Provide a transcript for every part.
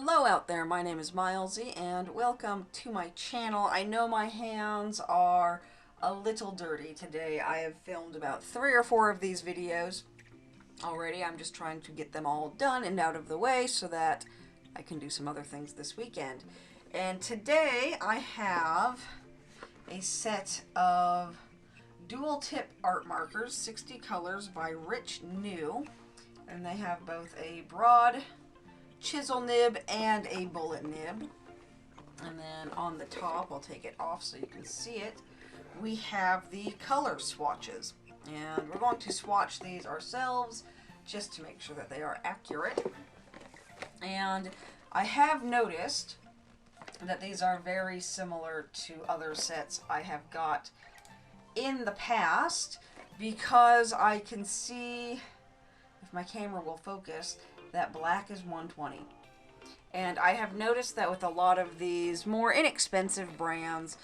Hello out there, my name is Milesy and welcome to my channel. I know my hands are a little dirty today. I have filmed about 3 or 4 of these videos already. I'm just trying to get them all done and out of the way so that I can do some other things this weekend. And today I have a set of dual tip art markers, 60 colors by Rich New, and they have both a broad chisel nib and a bullet nib. And then on the top, I'll take it off so you can see it, we have the color swatches. And we're going to swatch these ourselves just to make sure that they are accurate. And I have noticed that these are very similar to other sets I have got in the past, because I can see, if my camera will focus, that black is 120. And I have noticed that with a lot of these more inexpensive brands,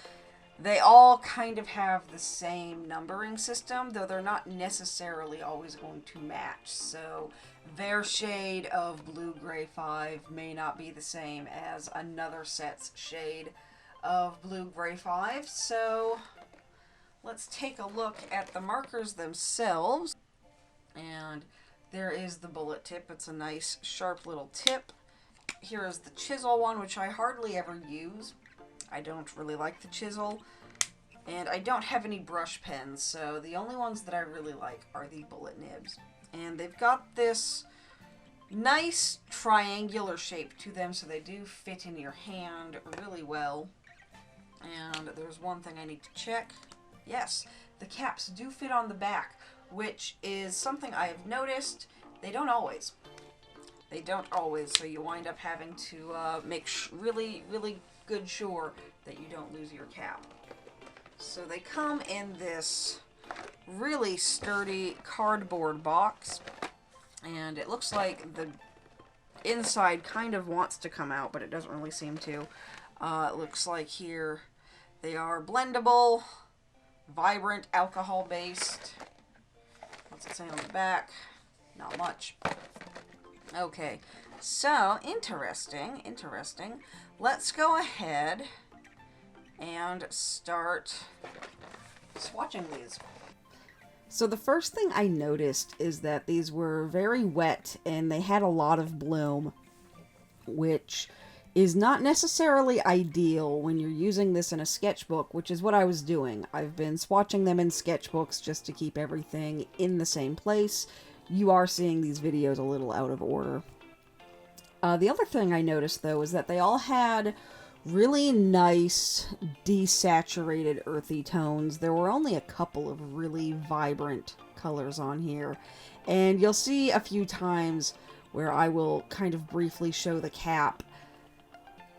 they all kind of have the same numbering system, though they're not necessarily always going to match. So their shade of Blue Gray 5 may not be the same as another set's shade of Blue Gray 5. So let's take a look at the markers themselves. And there is the bullet tip. It's a nice sharp little tip. Here is the chisel one, which I hardly ever use. I don't really like the chisel. And I don't have any brush pens, so the only ones that I really like are the bullet nibs. And they've got this nice triangular shape to them, so they do fit in your hand really well. And there's one thing I need to check. Yes, the caps do fit on the back, which is something I have noticed. They don't always. They don't always, so you wind up having to make really good sure that you don't lose your cap. So they come in this really sturdy cardboard box, and it looks like the inside kind of wants to come out, but it doesn't really seem to. It looks like here they are blendable, vibrant, alcohol-based. What's it say on the back? Not much. Okay, so interesting. Let's go ahead and start swatching these. So the first thing I noticed is that these were very wet and they had a lot of bloom, which is not necessarily ideal when you're using this in a sketchbook, which is what I was doing. I've been swatching them in sketchbooks just to keep everything in the same place. You are seeing these videos a little out of order. The other thing I noticed, though, is that they all had really nice desaturated earthy tones. There were only a couple of really vibrant colors on here, and you'll see a few times where I will kind of briefly show the cap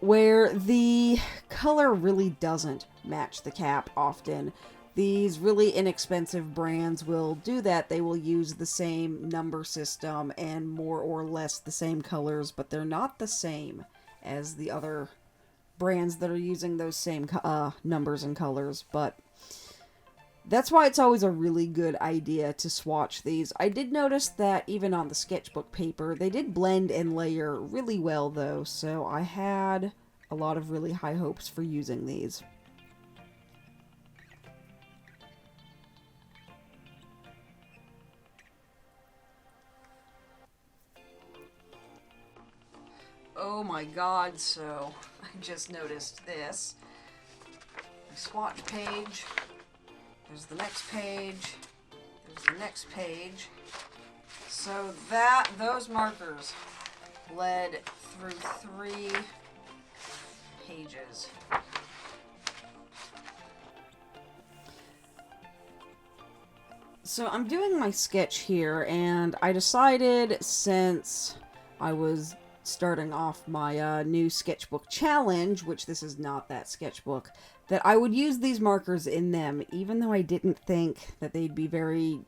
where the color really doesn't match the cap often. These really inexpensive brands will do that. They will use the same number system and more or less the same colors, but they're not the same as the other brands that are using those same numbers and colors. But that's why it's always a really good idea to swatch these. I did notice that even on the sketchbook paper, they did blend and layer really well, though, so I had a lot of really high hopes for using these. Oh my god, so I just noticed this. The swatch page, there's the next page, there's the next page. So those markers led through 3 pages. So I'm doing my sketch here, and I decided, since I was starting off my new sketchbook challenge, which this is not that sketchbook, that I would use these markers in them, even though I didn't think that they'd be very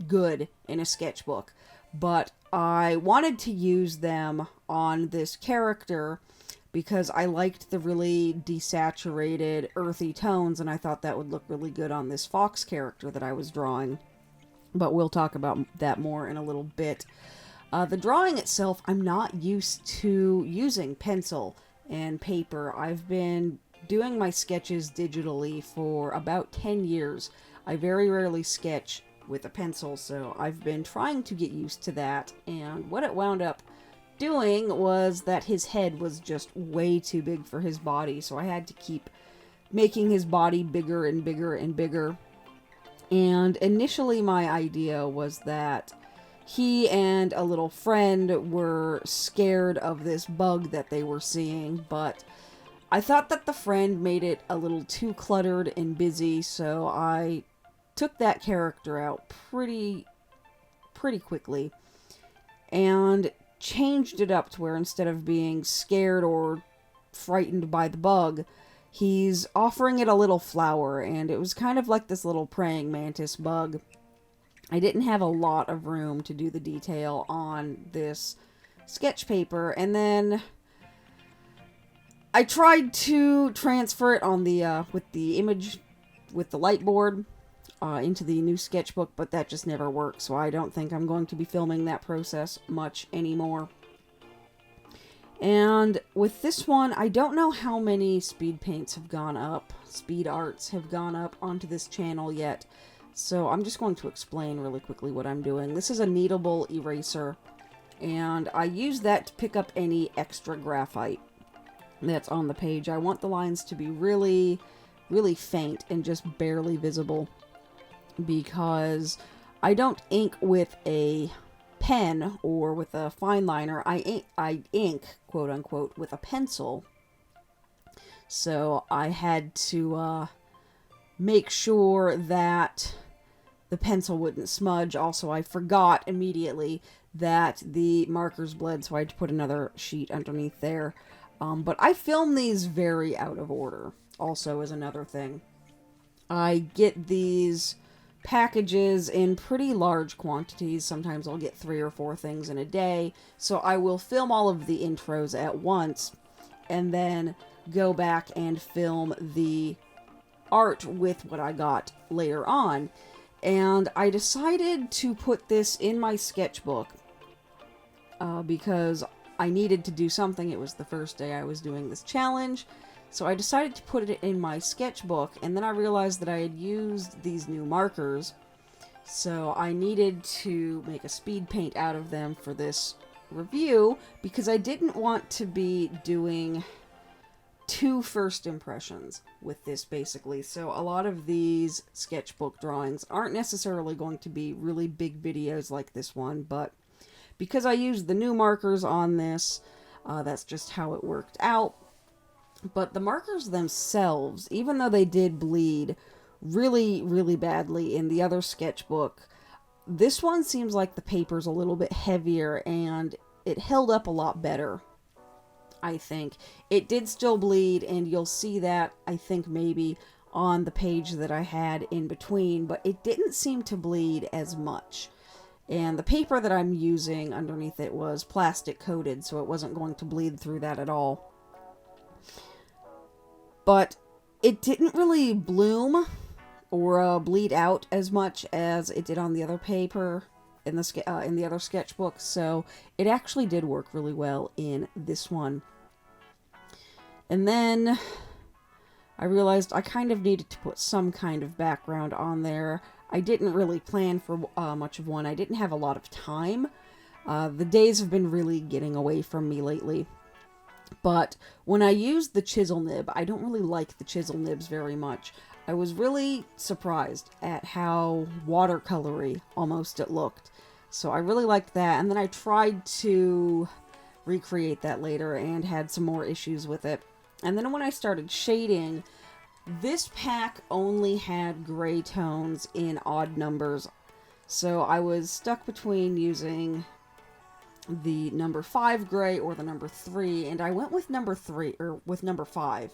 good in a sketchbook. But I wanted to use them on this character because I liked the really desaturated earthy tones, and I thought that would look really good on this fox character that I was drawing. But we'll talk about that more in a little bit. The drawing itself, I'm not used to using pencil and paper. I've been doing my sketches digitally for about 10 years. I very rarely sketch with a pencil, so I've been trying to get used to that, and what it wound up doing was that his head was just way too big for his body, so I had to keep making his body bigger and bigger and bigger. And initially my idea was that he and a little friend were scared of this bug that they were seeing, but I thought that the friend made it a little too cluttered and busy, so I took that character out pretty quickly and changed it up to where instead of being scared or frightened by the bug, he's offering it a little flower, and it was kind of like this little praying mantis bug. I didn't have a lot of room to do the detail on this sketch paper, and then I tried to transfer it on the with the image with the light board into the new sketchbook, but that just never worked, so I don't think I'm going to be filming that process much anymore. And with this one, I don't know how many speed paints have gone up, speed arts have gone up onto this channel yet, so I'm just going to explain really quickly what I'm doing. This is a kneadable eraser, and I use that to pick up any extra graphite that's on the page. I want the lines to be really faint and just barely visible, because I don't ink with a pen or with a fine liner. I ink, quote unquote, with a pencil. So I had to make sure that the pencil wouldn't smudge. Also, I forgot immediately that the markers bled, so I had to put another sheet underneath there. But I film these very out of order, also, is another thing. I get these packages in pretty large quantities. Sometimes I'll get 3 or 4 things in a day, so I will film all of the intros at once and then go back and film the art with what I got later on. And I decided to put this in my sketchbook because I needed to do something. It was the first day I was doing this challenge, so I decided to put it in my sketchbook, and then I realized that I had used these new markers, so I needed to make a speed paint out of them for this review, because I didn't want to be doing 2 first impressions with this, basically. So a lot of these sketchbook drawings aren't necessarily going to be really big videos like this one, but because I used the new markers on this, that's just how it worked out. But the markers themselves, even though they did bleed really badly in the other sketchbook, this one seems like the paper's a little bit heavier and it held up a lot better, I think. It did still bleed, and you'll see that, I think, maybe on the page that I had in between, but it didn't seem to bleed as much. And the paper that I'm using underneath it was plastic coated, so it wasn't going to bleed through that at all. But it didn't really bloom or bleed out as much as it did on the other paper in the other sketchbook, so it actually did work really well in this one. And then I realized I kind of needed to put some kind of background on there. I didn't really plan for much of one. I didn't have a lot of time. The days have been really getting away from me lately. But when I used the chisel nib, I don't really like the chisel nibs very much. I was really surprised at how watercolory almost it looked. So I really liked that. And then I tried to recreate that later and had some more issues with it. And then when I started shading, this pack only had gray tones in odd numbers. So I was stuck between using the number 5 gray or the number 3, and I went with number 3, or with number 5.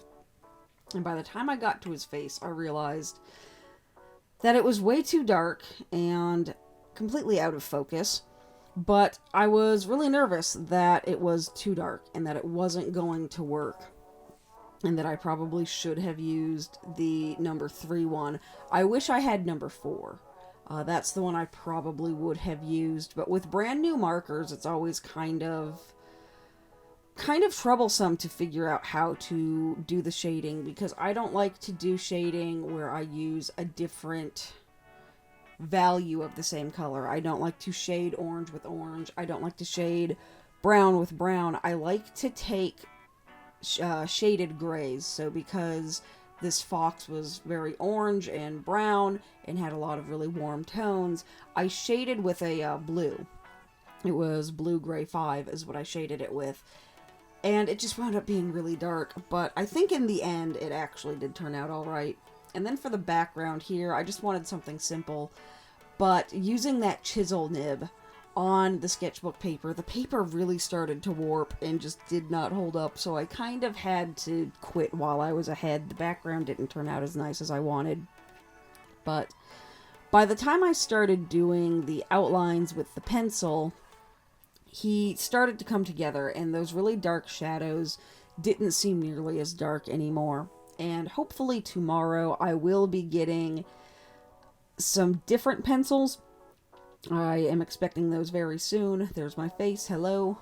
And by the time I got to his face, I realized that it was way too dark and completely out of focus. But I was really nervous that it was too dark and that it wasn't going to work, and that I probably should have used the number 3 one. I wish I had number 4. That's the one I probably would have used, but with brand new markers, it's always kind of troublesome to figure out how to do the shading, because I don't like to do shading where I use a different value of the same color. I don't like to shade orange with orange. I don't like to shade brown with brown. I like to take shaded grays. So because this fox was very orange and brown and had a lot of really warm tones, I shaded with a blue. It was Blue Gray 5 is what I shaded it with. And it just wound up being really dark, but I think in the end it actually did turn out alright. And then for the background here, I just wanted something simple, but using that chisel nib on the sketchbook paper, the paper really started to warp and just did not hold up, so I kind of had to quit while I was ahead. The background didn't turn out as nice as I wanted, but by the time I started doing the outlines with the pencil, he started to come together, and those really dark shadows didn't seem nearly as dark anymore. And hopefully tomorrow I will be getting some different pencils. I am expecting those very soon. There's my face, hello.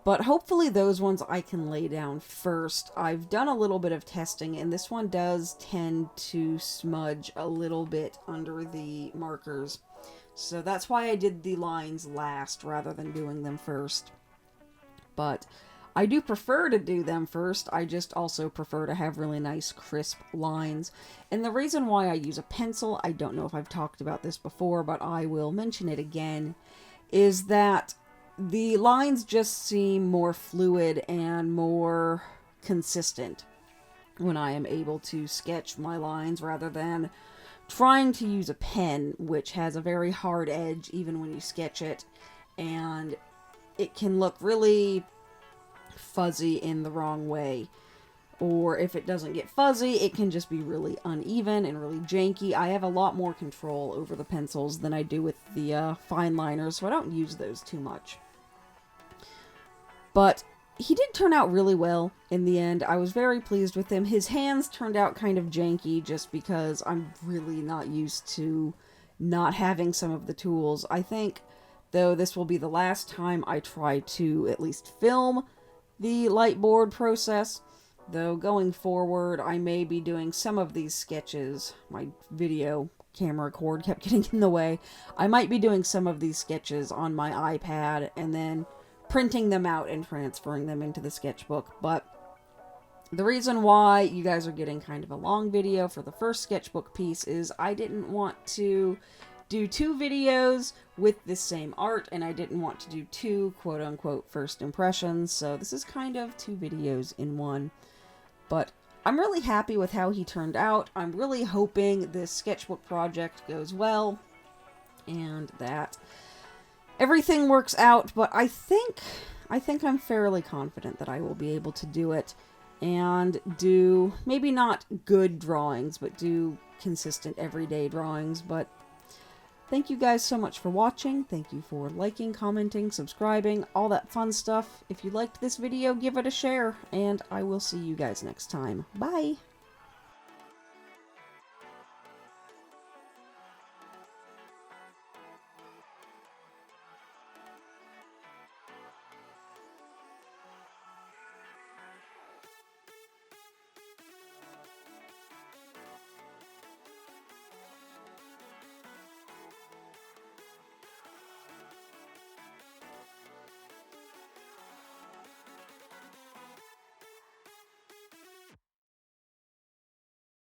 But hopefully those ones I can lay down first. I've done a little bit of testing, and this one does tend to smudge a little bit under the markers. So that's why I did the lines last rather than doing them first. But I do prefer to do them first. I just also prefer to have really nice crisp lines. And the reason why I use a pencil, I don't know if I've talked about this before, but I will mention it again, is that the lines just seem more fluid and more consistent when I am able to sketch my lines rather than trying to use a pen, which has a very hard edge even when you sketch it, and it can look really fuzzy in the wrong way. Or if it doesn't get fuzzy, it can just be really uneven and really janky. I have a lot more control over the pencils than I do with the fine liners, so I don't use those too much. But he did turn out really well in the end. I was very pleased with him. His hands turned out kind of janky just because I'm really not used to not having some of the tools. I think, though, this will be the last time I try to at least film the lightboard process. Though going forward, I may be doing some of these sketches. My video camera cord kept getting in the way. I might be doing some of these sketches on my iPad and then printing them out and transferring them into the sketchbook. But the reason why you guys are getting kind of a long video for the first sketchbook piece is I didn't want to do 2 videos with the same art, and I didn't want to do 2 quote-unquote first impressions, so this is kind of 2 videos in one. But I'm really happy with how he turned out. I'm really hoping this sketchbook project goes well and that everything works out, but I think I'm fairly confident that I will be able to do it and do maybe not good drawings, but do consistent everyday drawings. But thank you guys so much for watching. Thank you for liking, commenting, subscribing, all that fun stuff. If you liked this video, give it a share, and I will see you guys next time. Bye!